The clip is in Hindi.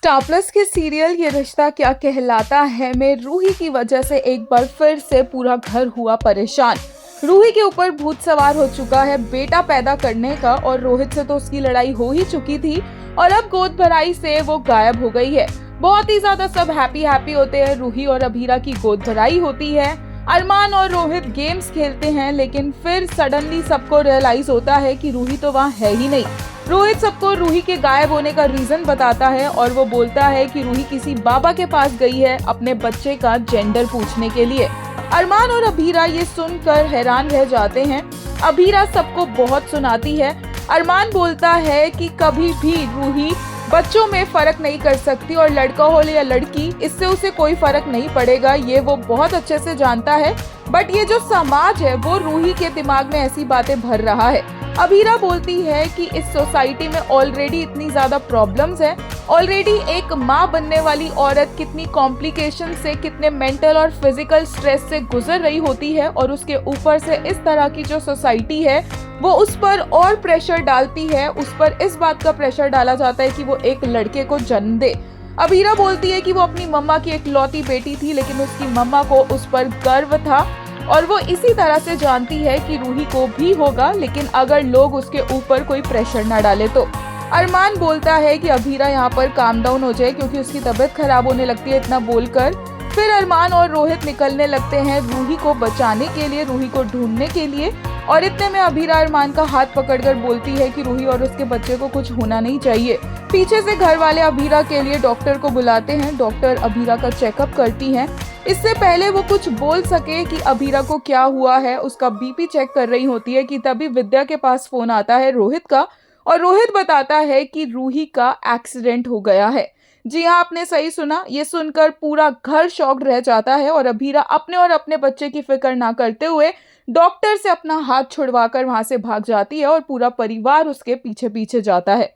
स्टार प्लस के सीरियल ये रिश्ता क्या कहलाता है में रूही की वजह से एक बार फिर से पूरा घर हुआ परेशान। रूही के ऊपर भूत सवार हो चुका है बेटा पैदा करने का, और रोहित से तो उसकी लड़ाई हो ही चुकी थी और अब गोद भराई से वो गायब हो गई है। बहुत ही ज्यादा सब हैप्पी होते हैं। रूही और अभीरा की गोद भराई होती है। अरमान और रोहित गेम्स खेलते हैं, लेकिन फिर सडनली सबको रियलाइज होता है कि रूही तो वहाँ है ही नहीं। रोहित सबको रूही के गायब होने का रीजन बताता है और वो बोलता है कि रूही किसी बाबा के पास गई है अपने बच्चे का जेंडर पूछने के लिए। अरमान और अभीरा ये सुनकर हैरान रह जाते हैं। अभीरा सबको बहुत सुनाती है। अरमान बोलता है कि कभी भी रूही बच्चों में फर्क नहीं कर सकती और लड़का हो या लड़की इससे उसे कोई फर्क नहीं पड़ेगा, ये वो बहुत अच्छे से जानता है। बट ये जो समाज है वो रूही के दिमाग में ऐसी बातें भर रहा है। अभीरा बोलती है कि इस सोसाइटी में ऑलरेडी इतनी ज्यादा प्रॉब्लम्स हैं। ऑलरेडी एक माँ बनने वाली औरत कितनी कॉम्प्लिकेशन से, कितने मेंटल और फिजिकल स्ट्रेस से गुजर रही होती है, और उसके ऊपर से इस तरह की जो सोसाइटी है वो उस पर और प्रेशर डालती है। उस पर इस बात का प्रेशर डाला जाता है कि वो एक लड़के को जन्म दे। अभीरा बोलती है कि वो अपनी मम्मा की इकलौती बेटी थी, लेकिन उसकी मम्मा को उस पर गर्व था और वो इसी तरह से जानती है कि रूही को भी होगा, लेकिन अगर लोग उसके ऊपर कोई प्रेशर ना डाले तो। अरमान बोलता है कि अभीरा यहाँ पर काम डाउन हो जाए क्योंकि उसकी तबीयत खराब होने लगती है इतना बोलकर। फिर अरमान और रोहित निकलने लगते हैं रूही को बचाने के लिए, रूही को ढूंढने के लिए। और इतने में अभीरा अरमान का हाथ पकड़कर बोलती है कि रूही और उसके बच्चे को कुछ होना नहीं चाहिए। पीछे से घर वाले अभीरा के लिए डॉक्टर को बुलाते हैं। डॉक्टर अभीरा का चेकअप करती हैं। इससे पहले वो कुछ बोल सके कि अभीरा को क्या हुआ है, उसका बीपी चेक कर रही होती है कि तभी विद्या के पास फोन आता है रोहित का, और रोहित बताता है कि रूही का एक्सीडेंट हो गया है। जी हाँ, आपने सही सुना। ये सुनकर पूरा घर शॉक्ड रह जाता है और अभीरा अपने और अपने बच्चे की फिक्र ना करते हुए डॉक्टर से अपना हाथ छुड़वाकर वहां से भाग जाती है और पूरा परिवार उसके पीछे पीछे जाता है।